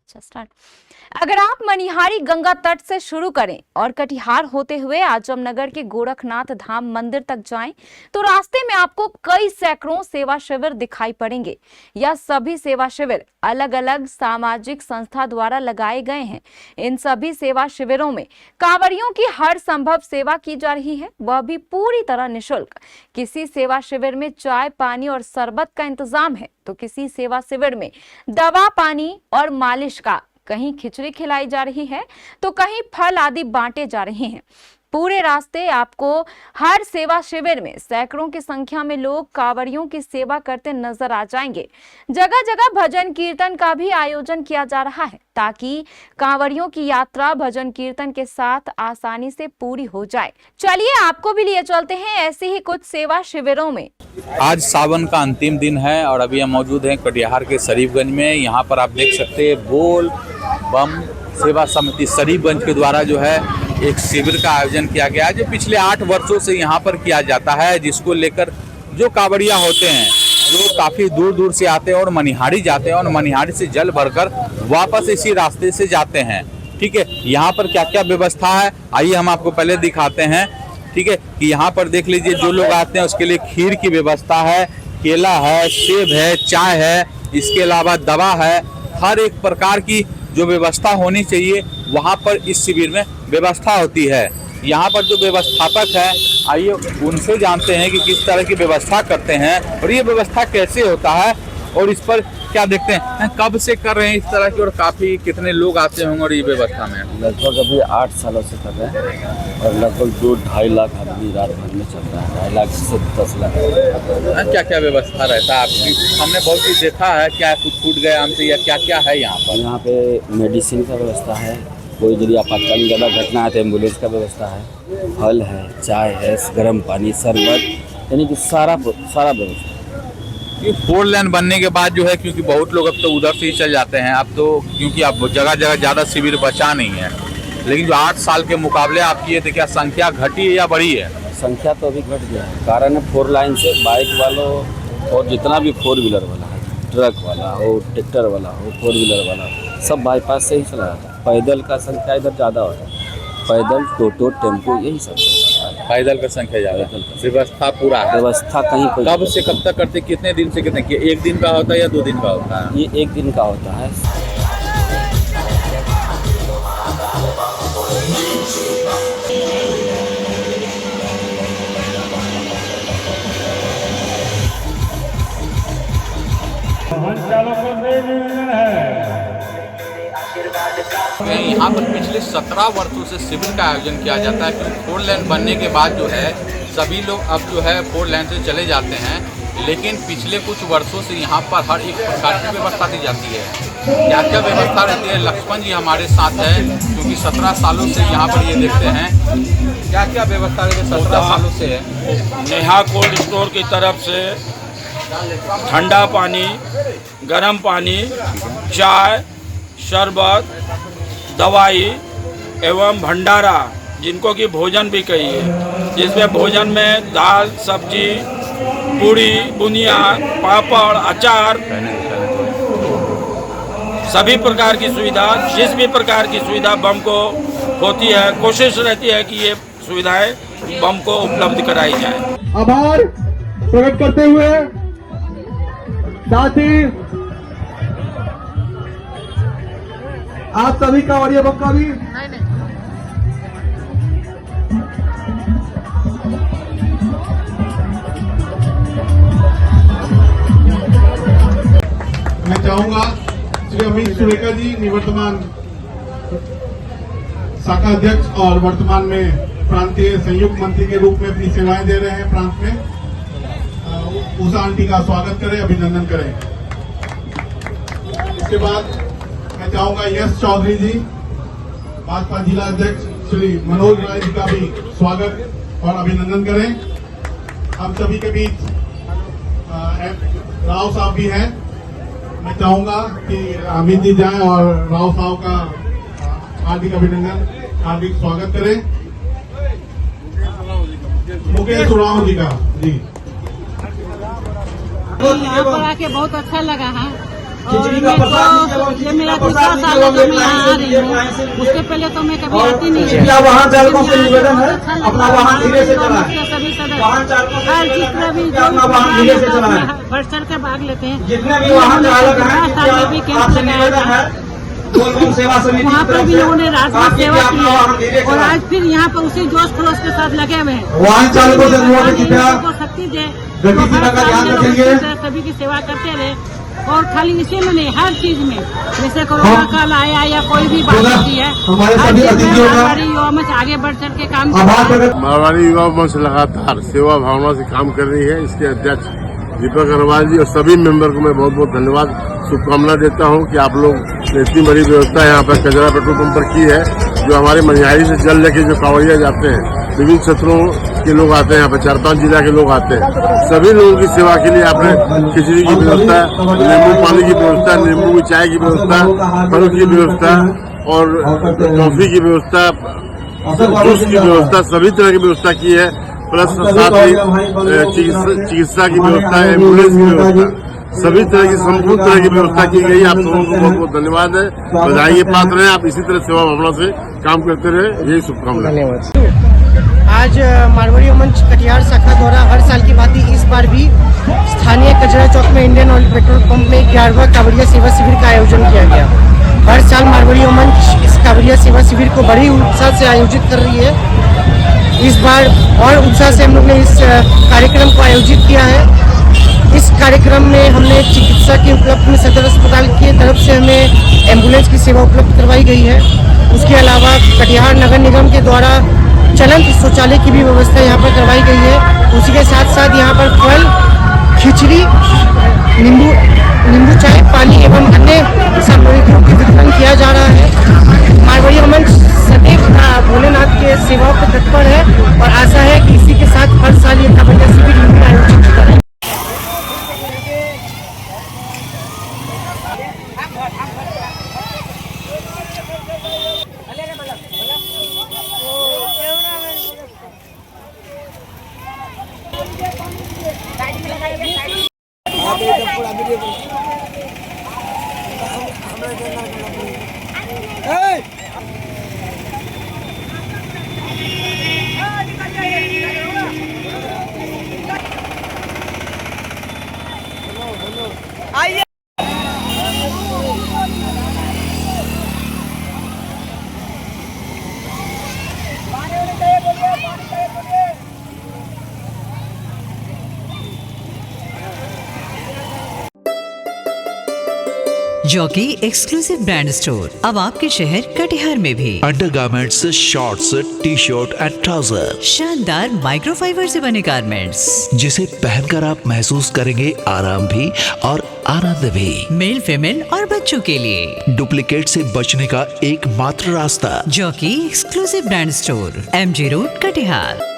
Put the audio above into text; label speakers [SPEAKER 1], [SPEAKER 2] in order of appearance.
[SPEAKER 1] अच्छा स्टार्ट। अगर आप मनिहारी गंगा तट से शुरू करें और कटिहार होते हुए आजमनगर के गोरखनाथ धाम मंदिर तक जाएं, तो रास्ते में आपको कई सैकड़ों सेवा शिविर दिखाई पड़ेंगे। यह सभी सेवा शिविर अलग अलग सामाजिक संस्था द्वारा लगाए गए हैं। इन सभी सेवा शिविरों में कांवड़ियों की हर संभव सेवा की जा रही है, वह भी पूरी तरह निःशुल्क। किसी सेवा शिविर में चाय, पानी और शरबत का इंतजाम है, तो किसी सेवा शिविर में दवा, पानी और मालिश का, कहीं खिचड़ी खिलाई जा रही है तो कहीं फल आदि बांटे जा रहे हैं। पूरे रास्ते आपको हर सेवा शिविर में सैकड़ों की संख्या में लोग कांवड़ियों की सेवा करते नजर आ जाएंगे। जगह जगह भजन कीर्तन का भी आयोजन किया जा रहा है, ताकि कांवड़ियों की यात्रा भजन कीर्तन के साथ आसानी से पूरी हो जाए। चलिए आपको भी लिए चलते हैं ऐसे ही कुछ सेवा शिविरों में।
[SPEAKER 2] आज सावन का अंतिम दिन है और अभी हम मौजूद हैं कटिहार के शरीफगंज में। यहाँ पर आप देख सकते हैं बोल बम सेवा समिति शरीफगंज के द्वारा जो है एक शिविर का आयोजन किया गया है, जो पिछले 8 वर्षों से यहाँ पर किया जाता है, जिसको लेकर जो कांवड़िया होते हैं जो काफ़ी दूर दूर से आते हैं और मनिहारी जाते हैं और मनिहारी से जल भरकर वापस इसी रास्ते से जाते हैं। ठीक है, यहाँ पर क्या क्या व्यवस्था है आइए हम आपको पहले दिखाते हैं। ठीक है, कि यहाँ पर देख लीजिए जो लोग आते हैं उसके लिए खीर की व्यवस्था है, केला है, सेब है, चाय है, इसके अलावा दवा है। हर एक प्रकार की जो व्यवस्था होनी चाहिए वहाँ पर इस शिविर में व्यवस्था होती है। यहाँ पर जो व्यवस्थापक है आइए उनसे जानते हैं कि किस तरह की व्यवस्था करते हैं और ये व्यवस्था कैसे होता है और इस पर क्या देखते हैं, कब से कर रहे हैं इस तरह की और काफ़ी कितने लोग आते होंगे और ये व्यवस्था में?
[SPEAKER 3] लगभग अभी 8 सालों से कर रहे हैं और लगभग 2-2.5 लाख आदमी रात भर में चल रहा है। 2.5 लाख से 10 लाख।
[SPEAKER 2] क्या क्या व्यवस्था रहता है आपकी? हमने बहुत चीज़ देखा है, क्या कुछ छूट गया हमसे या क्या क्या है यहाँ पर?
[SPEAKER 3] यहाँ पे मेडिसिन का व्यवस्था है, कोई यदि आपातकालीन ज़्यादा घटना है तो एम्बुलेंस का व्यवस्था है, फल है, चाय है, गर्म पानी, शरबत, यानी कि सारा व्यवस्था।
[SPEAKER 2] ये 4 लेन बनने के बाद जो है, क्योंकि बहुत लोग अब तो उधर से ही चल जाते हैं, अब तो क्योंकि अब जगह जगह ज़्यादा शिविर बचा नहीं है, लेकिन जो 8 साल के मुकाबले आप किए थे, क्या संख्या घटी है या बढ़ी है?
[SPEAKER 3] संख्या तो अभी घट गया है। कारण है 4 लाइन से बाइक वालों और जितना भी 4 व्हीलर वाला है, ट्रक वाला हो, ट्रैक्टर वाला हो, 4 व्हीलर वाला हो, सब बाईपास से ही चला जाता है। पैदल का संख्या इधर ज़्यादा होता है, पैदल, टोटो, टेम्पो, यही सब
[SPEAKER 2] पैदल का संख्या ज़्यादा। व्यवस्था पूरा है?
[SPEAKER 3] व्यवस्था कहीं कोई
[SPEAKER 2] कब से कब तक करते, कितने दिन से कितने? एक दिन का होता है या 2 दिन का होता है?
[SPEAKER 3] ये 1 दिन का होता है।
[SPEAKER 2] यहाँ पर पिछले 17 वर्षों से शिविर का आयोजन किया जाता है, क्योंकि 4 लेन बनने के बाद जो है सभी लोग अब जो है 4 लेन से चले जाते हैं, लेकिन पिछले कुछ वर्षों से यहाँ पर हर एक प्रकार की व्यवस्था दी जाती है। क्या क्या व्यवस्था रहती है? लक्ष्मण जी हमारे साथ हैं, क्योंकि 17 सालों से यहाँ पर ये देखते हैं। क्या क्या व्यवस्था रहती है 17 सालों से है?
[SPEAKER 4] नेहा कोल्ड स्टोर की तरफ से ठंडा पानी, गर्म पानी, चाय, शरबत, दवाई एवं भंडारा, जिनको कि भोजन भी कहिए, जिसमें भोजन में दाल, सब्जी, पूड़ी, बुनिया, पापड़, अचार, सभी प्रकार की सुविधा, जिस भी प्रकार की सुविधा बम को होती है, कोशिश रहती है कि ये सुविधाएं बम को उपलब्ध कराई जाए।
[SPEAKER 5] आभार प्रकट करते हुए साथ ही आप सभी कांवड़िया बम का भी मैं चाहूंगा श्री अमित सुरेखा जी, निवर्तमान शाखा अध्यक्ष और वर्तमान में प्रांतीय संयुक्त मंत्री के रूप में अपनी सेवाएं दे रहे हैं प्रांत में, उषा आंटी का स्वागत करें, अभिनंदन करें। इसके बाद मैं चाहूंगा यश चौधरी जी, भाजपा जिला अध्यक्ष श्री मनोज राय जी का भी स्वागत और अभिनंदन करें। हम सभी के बीच राव साहब भी हैं, मैं चाहूंगा कि अमित जी जाएं और राव साहब का हार्दिक अभिनंदन, हार्दिक स्वागत करें। मुकेश उरांव जी का जी।
[SPEAKER 6] यहाँ पर आके बहुत अच्छा लगा है। खिचड़ी का प्रसाद
[SPEAKER 7] ये मेरा तीसरा साल है जब मैं यहाँ आ रही हूँ। उससे पहले तो मैं कभी आती नहीं थी।
[SPEAKER 6] कृपया वाहन चालकों से निवेदन है अपना वाहन धीरे से चलाएं।
[SPEAKER 7] सभी सदस्य
[SPEAKER 6] वाहन चालकों से
[SPEAKER 7] हर जितना भी
[SPEAKER 6] कृपया अपना वाहन धीरे से चलाएं।
[SPEAKER 7] बढ़ चढ़ कर भाग लेते हैं।
[SPEAKER 6] जितने भी वाहन चालक हैं कृपया आपसे निवेदन है बोलबम सेवा समिति
[SPEAKER 7] वहाँ पर भी लोगों ने रात में सेवा की
[SPEAKER 6] अपना वाहन धीरे
[SPEAKER 7] है और
[SPEAKER 6] चलाएं।
[SPEAKER 7] आज फिर यहाँ पर उसी जोश खरोश के साथ लगे हुए हैं।
[SPEAKER 6] वाहन चालकों से अनुरोध है कृपया
[SPEAKER 7] को शक्ति दे,
[SPEAKER 6] गति सीमा का ध्यान रखेंगे।
[SPEAKER 7] सभी की सेवा करते रहे और खाली इसी में नहीं हर चीज में, जैसे कोरोना काल आया या कोई भी बात होती है,
[SPEAKER 6] हमारे
[SPEAKER 7] हर
[SPEAKER 6] सभी
[SPEAKER 7] चीज में
[SPEAKER 6] अतिथियों का
[SPEAKER 7] हमारी युवा मंच आगे बढ़ चढ़ के काम
[SPEAKER 6] आभार
[SPEAKER 7] करता है।
[SPEAKER 6] प्रकट
[SPEAKER 8] मारवाड़ी युवा मंच लगातार सेवा भावना से काम कर रही है। इसके अध्यक्ष दीपक अग्रवाल जी और सभी मेंबर को मैं बहुत बहुत धन्यवाद शुभकामना देता हूं कि आप लोग ने इतनी बड़ी व्यवस्था यहाँ पर कचरा पेट्रोल पंप पर की है। जो हमारे मनिहारी से जल लेके जो कांवड़िया जाते हैं, विभिन्न क्षेत्रों के लोग आते हैं यहाँ पर, 4-5 जिला के लोग आते हैं। सभी लोगों की सेवा के लिए आपने खिचड़ी की व्यवस्था, नींबू पानी की व्यवस्था, नींबू की चाय की व्यवस्था, फल की व्यवस्था और कॉफी की व्यवस्था, जूस की व्यवस्था, सभी तरह की व्यवस्था की है। प्लस साथ ही चिकित्सा की व्यवस्था, एम्बुलेंस की व्यवस्था, सभी तरह की संपूर्ण तरह की व्यवस्था की गई। आप सबों को बहुत बहुत धन्यवाद है, बधाई के पात्र हैं। आप इसी तरह सेवा भावना से काम करते रहे, यही शुभकामनाएं।
[SPEAKER 9] आज मारवाड़ी मंच कटिहार शाखा द्वारा हर साल की भांति इस बार भी स्थानीय कचरा चौक में इंडियन ऑयल पेट्रोल पंप में 11वां कांवड़िया सेवा शिविर का आयोजन किया गया। हर साल मारवाड़ी मंच इस कांवड़िया सेवा शिविर को बड़ी उत्साह से आयोजित कर रही है। इस बार और उत्साह से हम लोग ने इस कार्यक्रम को आयोजित किया है। इस कार्यक्रम में हमने चिकित्सा के उपलब्ध में सदर अस्पताल की तरफ से हमें एम्बुलेंस की सेवा उपलब्ध करवाई गई है। उसके अलावा कटिहार नगर निगम के द्वारा चलंत शौचालय की भी व्यवस्था यहाँ पर करवाई गई है। उसी के साथ साथ यहाँ पर फल, खिचड़ी, नींबू चाय, पानी एवं अन्य सामग्रियों का वितरण किया जा रहा है। मारवाड़ी मंच सदैव भोलेनाथ के सेवाओं पर तत्पर है और आशा है कि इसी के साथ हर साल ये कांवड़िया शिविर आयोजित होता है।
[SPEAKER 10] जॉकी एक्सक्लूसिव ब्रांड स्टोर अब आपके शहर कटिहार में भी।
[SPEAKER 11] Undergarments, shorts, T shirt and trouser,
[SPEAKER 10] शानदार माइक्रोफाइबर से बने गारमेंट्स
[SPEAKER 11] जिसे पहनकर आप महसूस करेंगे आराम भी और आनंद भी।
[SPEAKER 10] मेल, फीमेल और बच्चों के लिए
[SPEAKER 11] डुप्लीकेट से बचने का एकमात्र रास्ता
[SPEAKER 10] jockey exclusive brand store, MG road, Katihar.